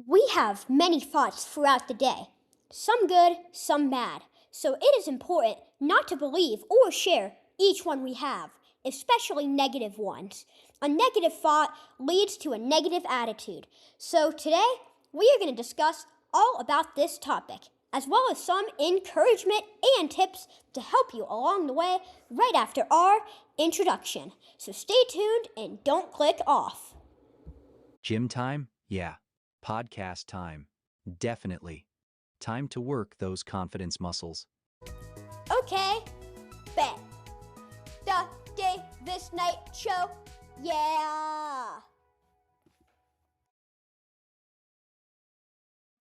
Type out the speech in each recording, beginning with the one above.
We have many thoughts throughout the day, some good, some bad. So it is important not to believe or share each one we have, especially negative ones. A negative thought leads to a negative attitude. So today, we are going to discuss all about this topic, as well as some encouragement and tips to help you along the way right after our introduction. So stay tuned and don't click off. Gym time? Yeah. Podcast time? Definitely. Time to work those confidence muscles. Okay, bet. The Davis Knight Show, yeah!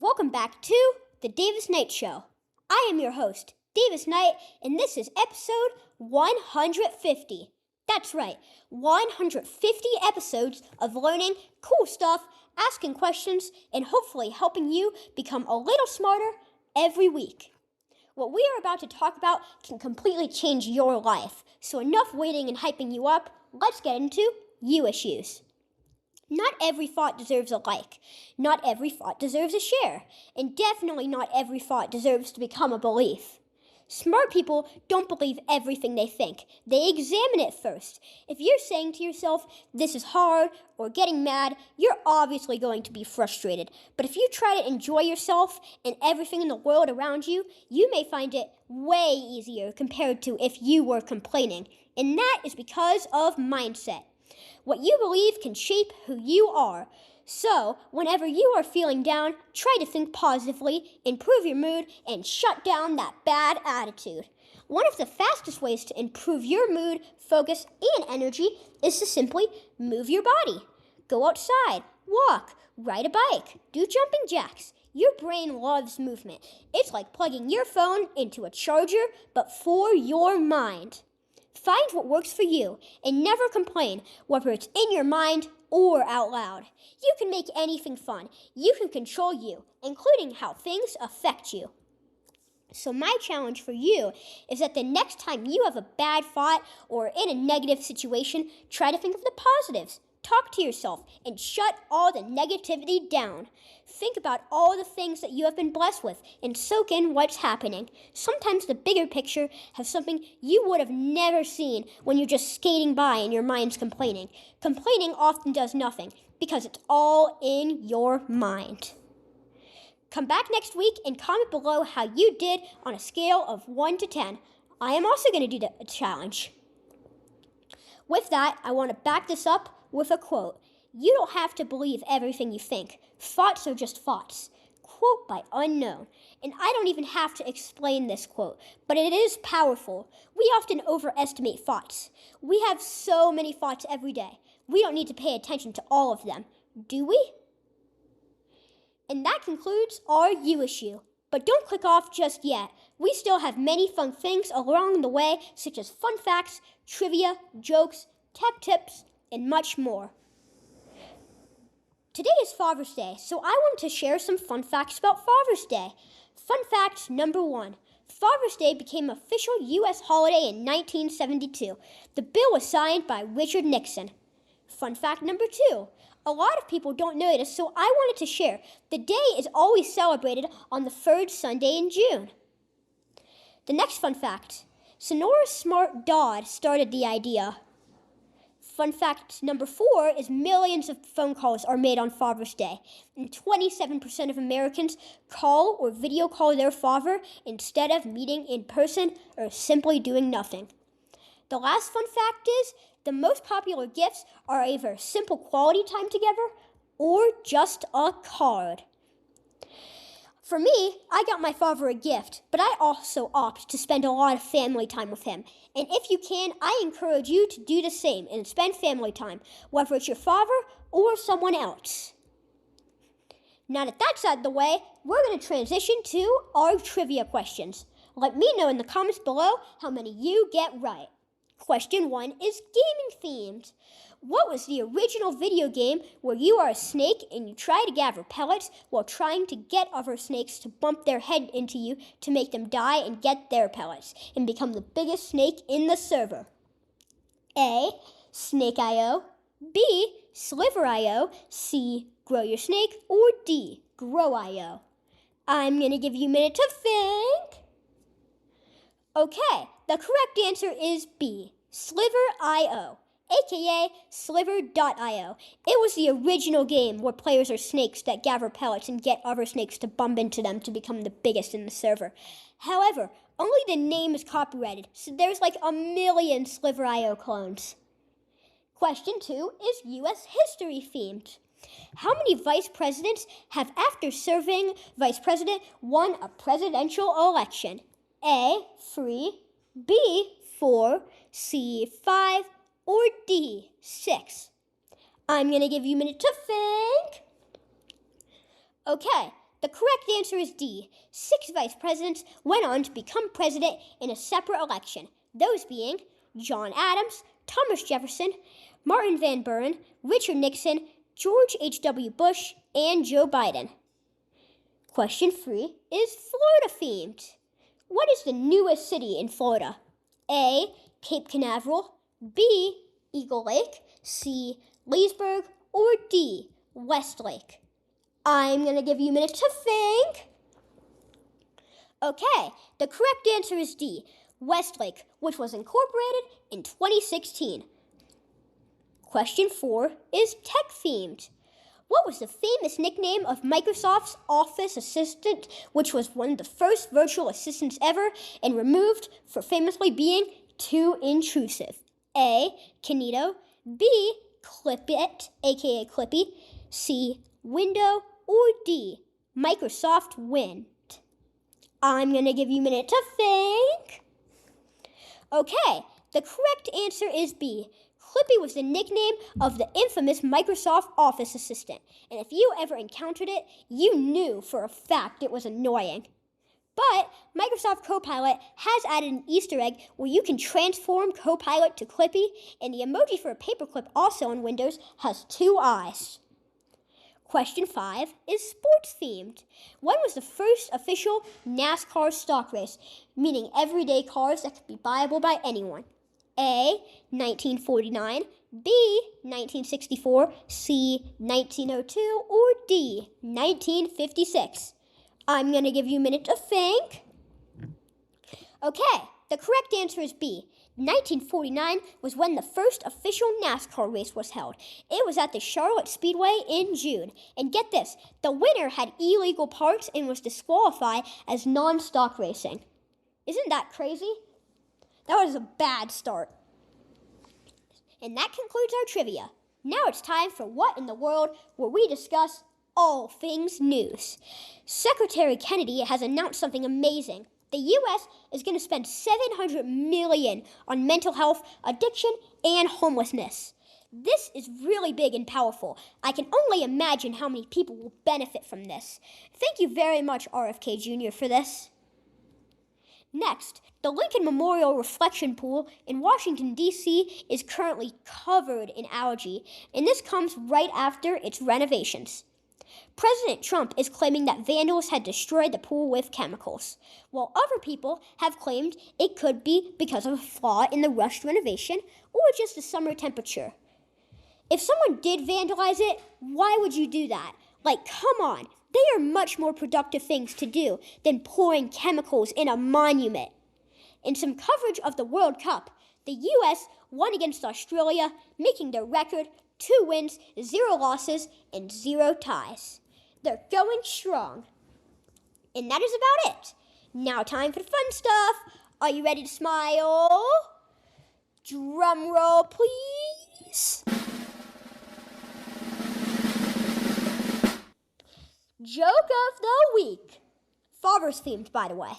Welcome back to The Davis Knight Show. I am your host, Davis Knight, and this is episode 150. That's right, 150 episodes of learning cool stuff, asking questions, and hopefully helping you become a little smarter every week. What we are about to talk about can completely change your life. So enough waiting and hyping you up, let's get into you issues. Not every thought deserves a like. Not every thought deserves a share. And definitely not every thought deserves to become a belief. Smart people don't believe everything they think. They examine it first. If you're saying to yourself, this is hard, or getting mad, you're obviously going to be frustrated. But if you try to enjoy yourself and everything in the world around you, you may find it way easier compared to if you were complaining. And that is because of mindset. What you believe can shape who you are. So, whenever you are feeling down, try to think positively, improve your mood, and shut down that bad attitude. One of the fastest ways to improve your mood, focus, and energy is to simply move your body. Go outside, walk, ride a bike, do jumping jacks. Your brain loves movement. It's like plugging your phone into a charger, but for your mind. Find what works for you and never complain, whether it's in your mind or out loud. You can make anything fun. You can control you, including how things affect you. So my challenge for you is that the next time you have a bad thought or in a negative situation, try to think of the positives. Talk to yourself and shut all the negativity down. Think about all the things that you have been blessed with and soak in what's happening. Sometimes the bigger picture has something you would have never seen when you're just skating by and your mind's complaining. Complaining often does nothing because it's all in your mind. Come back next week and comment below how you did on a scale of 1 to 10. I am also going to do the challenge. With that, I want to back this up with a quote. You don't have to believe everything you think. Thoughts are just thoughts. Quote by Unknown. And I don't even have to explain this quote, but it is powerful. We often overestimate thoughts. We have so many thoughts every day. We don't need to pay attention to all of them, do we? And that concludes our You issue. But don't click off just yet. We still have many fun things along the way, such as fun facts, trivia, jokes, tech tips, and much more. Today is Father's Day, so I want to share some fun facts about Father's Day. Fun fact number 1. Father's Day became an official U.S. holiday in 1972. The bill was signed by Richard Nixon. Fun fact number 2. A lot of people don't know this, so I wanted to share. The day is always celebrated on the third Sunday in June. The next fun fact. Sonora Smart Dodd started the idea. Fun fact number 4 is millions of phone calls are made on Father's Day, and 27% of Americans call or video call their father instead of meeting in person or simply doing nothing. The last fun fact is the most popular gifts are either simple quality time together or just a card. For me, I got my father a gift, but I also opt to spend a lot of family time with him. And if you can, I encourage you to do the same and spend family time, whether it's your father or someone else. Now that that's out of the way, we're going to transition to our trivia questions. Let me know in the comments below how many you get right. Question 1 is gaming themed. What was the original video game where you are a snake and you try to gather pellets while trying to get other snakes to bump their head into you to make them die and get their pellets and become the biggest snake in the server? A. Snake.io. B. Sliver.io. C. Grow Your Snake, or D, Grow.io? I'm going to give you a minute to think. Okay, the correct answer is B, Sliver.io, aka Sliver.io. It was the original game where players are snakes that gather pellets and get other snakes to bump into them to become the biggest in the server. However, only the name is copyrighted, so there's like a million Sliver.io clones. Question 2 is U.S. history themed. How many vice presidents have, after serving vice president, won a presidential election? A, 3, B, 4, C, 5, or D, 6? I'm going to give you a minute to think. Okay, the correct answer is D. 6 vice presidents went on to become president in a separate election, those being John Adams, Thomas Jefferson, Martin Van Buren, Richard Nixon, George H.W. Bush, and Joe Biden. Question 3 is Florida themed. What is the newest city in Florida? A, Cape Canaveral, B, Eagle Lake, C, Leesburg, or D, Westlake? I'm going to give you a minute to think. Okay, the correct answer is D, Westlake, which was incorporated in 2016. Question 4 is tech-themed. What was the famous nickname of Microsoft's Office Assistant, which was one of the first virtual assistants ever and removed for famously being too intrusive? A, Kinito, B, Clipit, aka Clippy, C, Window, or D, Microsoft Win? I'm going to give you a minute to think. Okay, the correct answer is B. Clippy was the nickname of the infamous Microsoft Office Assistant, and if you ever encountered it, you knew for a fact it was annoying. But Microsoft Copilot has added an Easter egg where you can transform Copilot to Clippy, and the emoji for a paperclip also on Windows has 2 eyes. Question 5 is sports themed. When was the first official NASCAR stock race, meaning everyday cars that could be buyable by anyone? A, 1949, B, 1964, C, 1902, or D, 1956? I'm going to give you a minute to think. Okay, the correct answer is B. 1949 was when the first official NASCAR race was held. It was at the Charlotte Speedway in June. And get this, the winner had illegal parts and was disqualified as non-stock racing. Isn't that crazy? That was a bad start. And that concludes our trivia. Now it's time for What in the World, where we discuss all things news. Secretary Kennedy has announced something amazing. The U.S. is going to spend $700 million on mental health, addiction, and homelessness. This is really big and powerful. I can only imagine how many people will benefit from this. Thank you very much, RFK Jr., for this. Next, the Lincoln Memorial Reflection Pool in Washington, D.C. is currently covered in algae, and this comes right after its renovations. President Trump is claiming that vandals had destroyed the pool with chemicals, while other people have claimed it could be because of a flaw in the rushed renovation or just the summer temperature. If someone did vandalize it, why would you do that? Like, come on. They are much more productive things to do than pouring chemicals in a monument. In some coverage of the World Cup, the U.S. won against Australia, making their record 2 wins, 0 losses, and 0 ties. They're going strong. And that is about it. Now time for the fun stuff. Are you ready to smile? Drum roll, please. Joke of the week. Father's themed, by the way.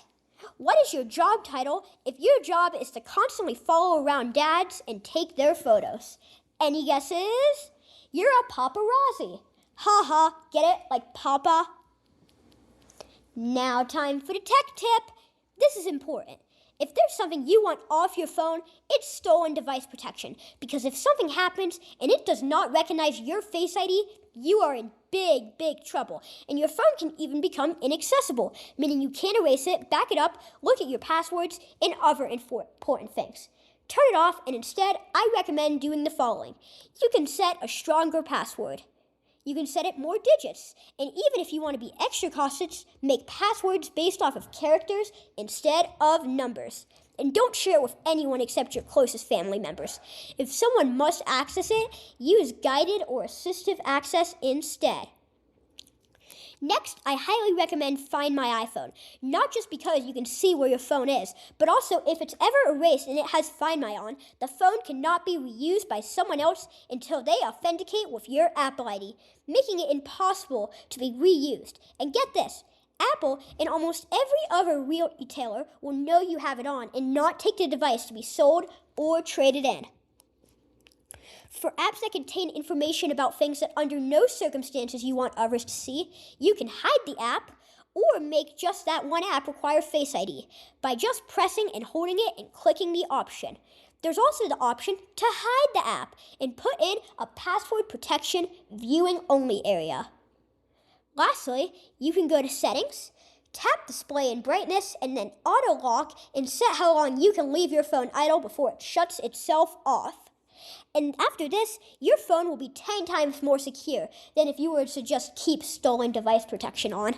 What is your job title if your job is to constantly follow around dads and take their photos? Any guesses? You're a paparazzi. Ha ha, get it? Like papa? Now time for the tech tip. This is important. If there's something you want off your phone, it's stolen device protection. Because if something happens and it does not recognize your Face ID, you are in big, big trouble. And your phone can even become inaccessible, meaning you can't erase it, back it up, look at your passwords, and other important things. Turn it off, and instead, I recommend doing the following. You can set a stronger password. You can set it more digits, and even if you want to be extra cautious, make passwords based off of characters instead of numbers. And don't share it with anyone except your closest family members. If someone must access it, use guided or assistive access instead. Next, I highly recommend Find My iPhone, not just because you can see where your phone is, but also if it's ever erased and it has Find My on, the phone cannot be reused by someone else until they authenticate with your Apple ID, making it impossible to be reused. And get this, Apple and almost every other retailer will know you have it on and not take the device to be sold or traded in. For apps that contain information about things that under no circumstances you want others to see, you can hide the app or make just that one app require Face ID by just pressing and holding it and clicking the option. There's also the option to hide the app and put in a password protection viewing only area. Lastly, you can go to Settings, tap Display and Brightness, and then Auto Lock and set how long you can leave your phone idle before it shuts itself off. And after this, your phone will be 10 times more secure than if you were to just keep stolen device protection on.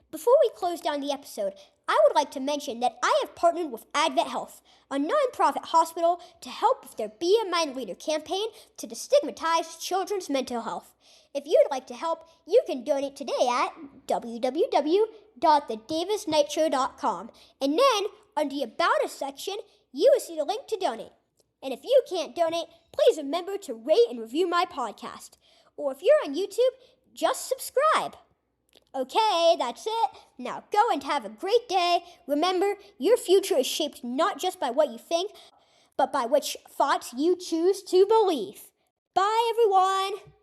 Before we close down the episode, I would like to mention that I have partnered with Advent Health, a nonprofit hospital, to help with their Be a Mind Leader campaign to destigmatize children's mental health. If you'd like to help, you can donate today at www.thedavisnightshow.com. And then, under the About Us section, you will see the link to donate. And if you can't donate, please remember to rate and review my podcast. Or if you're on YouTube, just subscribe. Okay, that's it. Now go and have a great day. Remember, your future is shaped not just by what you think, but by which thoughts you choose to believe. Bye, everyone.